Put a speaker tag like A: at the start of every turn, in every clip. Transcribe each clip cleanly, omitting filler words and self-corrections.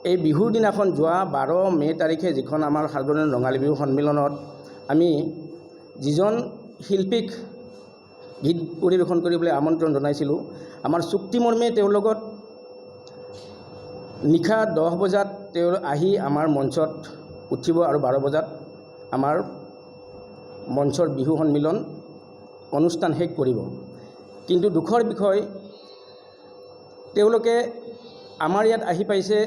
A: এই বিহুৰ দিনাখন যোৱা 12 মে তাৰিখে যিখন আমাৰ সাৰ্বজনীন ৰঙালী বিহু সন্মিলনত আমি যিজন শিল্পীক গীত পৰিৱেশন কৰিবলৈ আমন্ত্ৰণ জনাইছিলোঁ, আমাৰ চুক্তিমৰ্মে তেওঁৰ লগত নিশা 10 বজাত তেওঁ আহি আমাৰ মঞ্চত উঠিব আৰু 12 বজাত আমাৰ মঞ্চৰ বিহু সন্মিলন অনুষ্ঠান শেষ কৰিব। কিন্তু দুখৰ বিষয়, তেওঁলোকে আমাৰ ইয়াত আহি পাইছে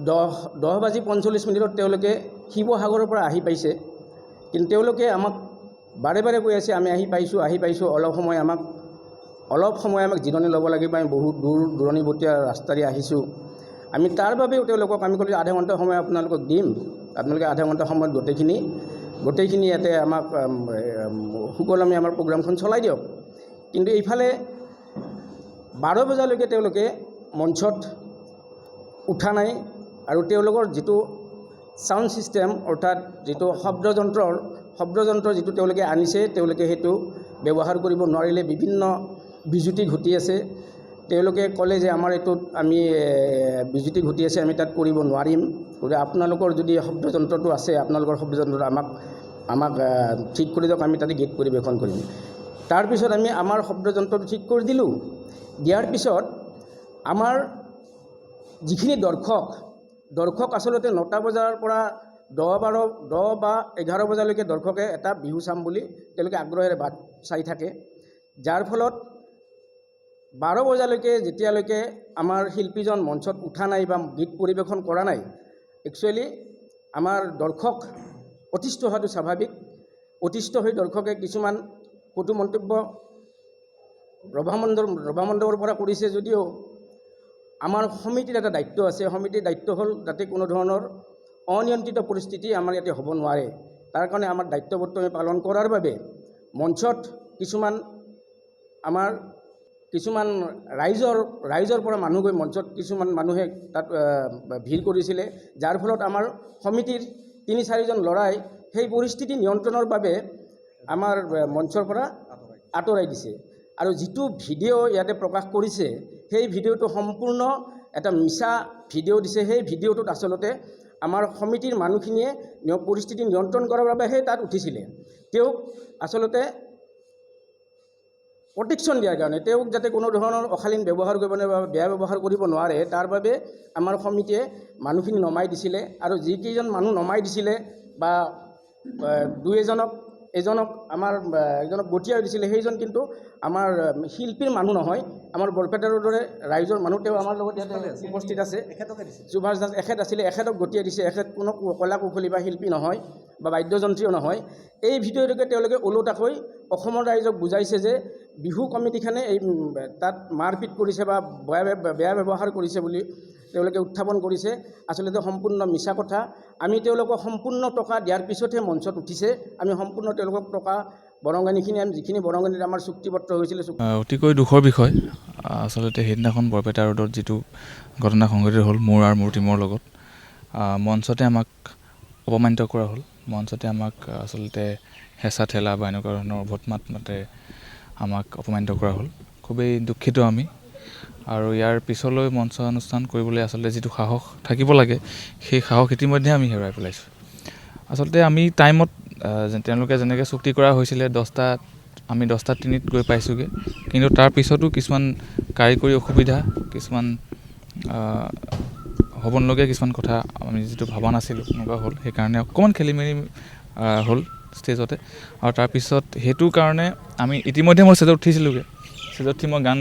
A: 10:45 তেওঁলোকে শিৱসাগৰৰ পৰা আহি পাইছে। কিন্তু তেওঁলোকে আমাক বাৰে বাৰে কৈ আছে আমি আহি পাইছোঁ, অলপ সময় আমাক জিৰণি ল'ব লাগিব, আমি বহুত দূৰণিবতীয়া ৰাস্তাৰে আহিছোঁ। আমি তাৰ বাবেও তেওঁলোকক আমি ক'লোঁ আধা ঘণ্টা সময় আপোনালোকক দিম, আপোনালোকে আধা ঘণ্টা সময়ত গোটেইখিনি ইয়াতে আমাক সুকলমে আমাৰ প্ৰগ্ৰামখন চলাই দিয়ক। কিন্তু এইফালে 12 বজালৈকে তেওঁলোকে মঞ্চত উঠা নাই আৰু তেওঁলোকৰ যিটো সাউণ্ড সিস্টেম অৰ্থাৎ যিটো শব্দযন্ত্ৰ যিটো তেওঁলোকে আনিছে, তেওঁলোকে সেইটো ব্যৱহাৰ কৰিব নোৱাৰিলে। বিভিন্ন বিজুতি ঘটি আছে। তেওঁলোকে ক'লে যে আমাৰ এইটোত আমি বিজুতি ঘটি আছে, আমি তাত কৰিব নোৱাৰিম। গতিকে আপোনালোকৰ যদি শব্দযন্ত্ৰটো আছে, আপোনালোকৰ শব্দযন্ত্ৰটো আমাক ঠিক কৰি দিয়ক, আমি তাতে গীত পৰিৱেশন কৰিম। তাৰপিছত আমি আমাৰ শব্দযন্ত্ৰটো ঠিক কৰি দিলোঁ। দিয়াৰ পিছত আমাৰ যিখিনি দৰ্শক আচলতে 9টা বজাৰ পৰা 10 বা 11 বজালৈকে দৰ্শকে এটা বিহু চাম বুলি তেওঁলোকে আগ্ৰহেৰে বাট চাই থাকে। যাৰ ফলত 12 বজালৈকে যেতিয়ালৈকে আমাৰ শিল্পীজন মঞ্চত উঠা নাই বা গীত পৰিৱেশন কৰা নাই, একচুৱেলি আমাৰ দৰ্শক অতিষ্ঠ হোৱাটো স্বাভাৱিক। অতিষ্ঠ হৈ দৰ্শকে কিছুমান কটু মন্তব্য ৰভামণ্ডপৰ পৰা কৰিছে যদিও আমাৰ সমিতিৰ এটা দায়িত্ব আছে। সমিতিৰ দায়িত্ব হ'ল যাতে কোনো ধৰণৰ অনিয়ন্ত্ৰিত পৰিস্থিতি আমাৰ ইয়াতে হ'ব নোৱাৰে। তাৰ কাৰণে আমাৰ দায়িত্ববোধটো আমি পালন কৰাৰ বাবে মঞ্চত কিছুমান ৰাইজৰ পৰা মানুহ গৈ মঞ্চত কিছুমান মানুহে তাত ভিৰ কৰিছিলে, যাৰ ফলত আমাৰ সমিতিৰ 3-4জন ল'ৰাই সেই পৰিস্থিতি নিয়ন্ত্ৰণৰ বাবে আমাৰ মঞ্চৰ পৰা আঁতৰাই দিছে। আৰু যিটো ভিডিঅ' ইয়াতে প্ৰকাশ কৰিছে, সেই ভিডিঅ'টো সম্পূৰ্ণ এটা মিছা ভিডিঅ' দিছে। সেই ভিডিঅ'টোত আচলতে আমাৰ সমিতিৰ মানুহখিনিয়ে পৰিস্থিতি নিয়ন্ত্ৰণ কৰাৰ বাবেহে তাত উঠিছিলে। তেওঁক আচলতে প্ৰটেকশ্যন দিয়াৰ কাৰণে, তেওঁক যাতে কোনো ধৰণৰ অশালীন ব্যৱহাৰ কৰিব নোৱাৰে বা বেয়া ব্যৱহাৰ কৰিব নোৱাৰে, তাৰ বাবে আমাৰ সমিতিয়ে মানুহখিনি নমাই দিছিলে। আৰু যিকেইজন মানুহ নমাই দিছিলে বা এজনক গঠিয়াই দিছিলে, সেইজন কিন্তু আমাৰ শিল্পীৰ মানুহ নহয়, আমাৰ বৰপেটাৰ দৰে ৰাইজৰ মানুহ। তেওঁ আমাৰ লগত ইয়াতে উপস্থিত আছে। সুভাষ দাস এখেত আছিলে, এখেতক গঠিয়াই দিছে। এখেত কোনো কলা কুশলী বা শিল্পী নহয় বা বাদ্যযন্ত্ৰীও নহয়। এই ভিডিঅ'টোকে তেওঁলোকে ওলোটাকৈ অসমৰ ৰাইজক বুজাইছে যে বিহু কমিটিখনে তাত মাৰপিট কৰিছে বা বেয়া ব্যৱহাৰ কৰিছে বুলি তেওঁলোকে উত্থাপন কৰিছে। আচলতে সম্পূৰ্ণ মিছা কথা। আমি তেওঁলোকক সম্পূৰ্ণ টকা দিয়াৰ পিছতহে মঞ্চত উঠিছে। আমি সম্পূৰ্ণ তেওঁলোকক টকা যিখিনি বৰঙণিত আমাৰ চুক্তিপত্ৰ হৈছিলে।
B: অতিকৈ দুখৰ বিষয়। আচলতে সেইদিনাখন বৰপেটা ৰোডত যিটো ঘটনা সংঘটিত হ'ল মোৰ আৰু মোৰ টীমৰ লগত, মঞ্চতে আমাক অপমানিত কৰা হ'ল। মঞ্চতে আমাক আচলতে হেঁচা ঠেলা বা এনেকুৱা ধৰণৰ অভট মাতে আমাক অপমানিত কৰা হ'ল। খুবেই দুখিত আমি। আৰু ইয়াৰ পিছলৈ মঞ্চ অনুষ্ঠান কৰিবলৈ আচলতে যিটো সাহস থাকিব লাগে, সেই সাহস ইতিমধ্যে আমি হেৰুৱাই পেলাইছোঁ। আচলতে আমি টাইমত তেওঁলোকে যেনেকৈ চুক্তি কৰা হৈছিলে 10টাত, আমি 10:03 গৈ পাইছোঁগৈ। কিন্তু তাৰ পিছতো কিছুমান কাৰিকৰী অসুবিধা, কিছুমান হ'ব নলগীয়া কিছুমান কথা আমি যিটো ভবা নাছিলোঁ এনেকুৱা হ'ল। সেইকাৰণে অকণমান খেলিমেলি হ'ল ষ্টেজতে। আৰু তাৰপিছত সেইটো কাৰণে আমি ইতিমধ্যে মই ষ্টেজত উঠিছিলোঁগৈ। ষ্টেজত উঠি মই গান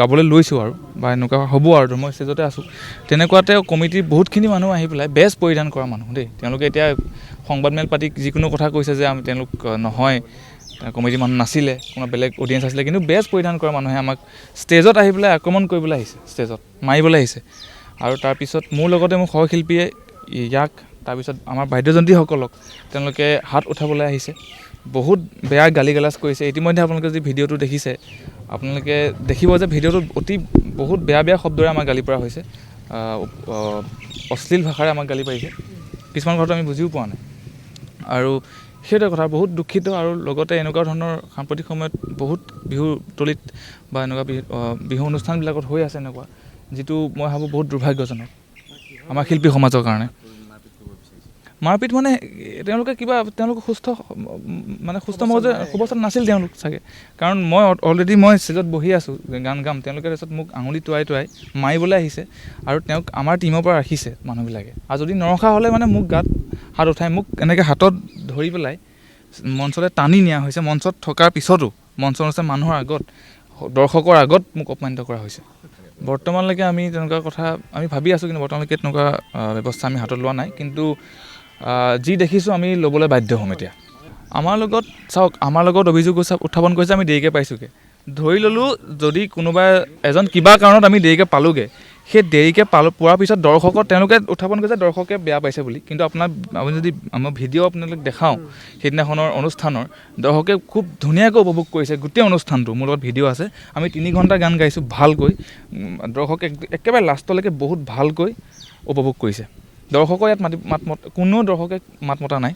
B: গাবলৈ লৈছোঁ আৰু বা এনেকুৱা হ'ব আৰু মই ষ্টেজতে আছোঁ। তেনেকুৱাতে কমিটিৰ বহুতখিনি মানুহ আহি পেলাই বেজ পৰিধান কৰা মানুহ দেই। তেওঁলোকে এতিয়া সংবাদমেল পাতি যিকোনো কথা কৈছে যে তেওঁলোক নহয়, কমিটিৰ মানুহ নাছিলে, কোনো বেলেগ অডিয়েঞ্চ আছিলে, কিন্তু বেজ পৰিধান কৰা মানুহে আমাক ষ্টেজত আহি পেলাই আক্ৰমণ কৰিবলৈ আহিছে, ষ্টেজত মাৰিবলৈ আহিছে। আৰু তাৰপিছত মোৰ লগতে মোৰ সহশিল্পীয়ে ইয়াক, তাৰপিছত আমাৰ বাদ্যযন্ত্ৰীসকলক তেওঁলোকে হাত উঠাবলৈ আহিছে, বহুত বেয়া গালি গালাজ কৰিছে। ইতিমধ্যে আপোনালোকে যদি ভিডিঅ'টো দেখিছে, আপোনালোকে দেখিব যে ভিডিঅ'টোত বহুত বেয়া শব্দৰে আমাক গালি পৰা হৈছে, অশ্লীল ভাষাৰে আমাক গালি পাৰিছে। কিছুমান কথাটো আমি বুজিও পোৱা নাই। আৰু সেইটোৱে কথা, বহুত দুখিত। আৰু লগতে এনেকুৱা ধৰণৰ সাম্প্ৰতিক সময়ত বহুত বিহুতলিত বা এনেকুৱা বিহু অনুষ্ঠানবিলাকত হৈ আছে এনেকুৱা। যিটো মই ভাবোঁ বহুত দুৰ্ভাগ্যজনক আমাৰ শিল্পী সমাজৰ কাৰণে। মাৰপিট মানে তেওঁলোকে সুস্থ মগজে অৱস্থাত নাছিল তেওঁলোক চাগে, কাৰণ মই অলৰেডি ষ্টেজত বহি আছোঁ গান গাম, তেওঁলোকে তাৰপিছত মোক আঙুলি টুৱাই মাৰিবলৈ আহিছে আৰু তেওঁক আমাৰ টীমৰ পৰা ৰাখিছে মানুহবিলাকে। আৰু যদি নৰখা হ'লে মানে মোক গাত হাত উঠাই মোক এনেকৈ হাতত ধৰি পেলাই মঞ্চলৈ টানি নিয়া হৈছে। মঞ্চত থকাৰ পিছতো মঞ্চৰ মানুহৰ আগত, দৰ্শকৰ আগত মোক অপমানিত কৰা হৈছে। বৰ্তমানলৈকে আমি তেনেকুৱা কথা আমি ভাবি আছোঁ, কিন্তু বৰ্তমানলৈকে তেনেকুৱা ব্যৱস্থা আমি হাতত লোৱা নাই। কিন্তু যি দেখিছোঁ আমি ল'বলৈ বাধ্য হ'ম এতিয়া। আমাৰ লগত অভিযোগ উত্থাপন কৰিছে, আমি দেৰিকৈ পাইছোঁগৈ। ধৰি ল'লোঁ যদি কোনোবা এজন কিবা কাৰণত আমি দেৰিকৈ পালোঁগৈ, সেই দেৰিকৈ পোৱাৰ পিছত তেওঁলোকে উত্থাপন কৰিছে দৰ্শকে বেয়া পাইছে বুলি। কিন্তু আপুনি যদি আমাৰ ভিডিঅ' আপোনালোক দেখাওঁ সেইদিনাখনৰ অনুষ্ঠানৰ, দৰ্শকে খুব ধুনীয়াকৈ উপভোগ কৰিছে গোটেই অনুষ্ঠানটো। মোৰ লগত ভিডিঅ' আছে, আমি 3 ঘণ্টা গান গাইছোঁ ভালকৈ, দৰ্শকে একেবাৰে লাষ্টলৈকে বহুত ভালকৈ উপভোগ কৰিছে। দৰ্শকৰ ইয়াত কোনো দৰ্শকে মাত মতা নাই।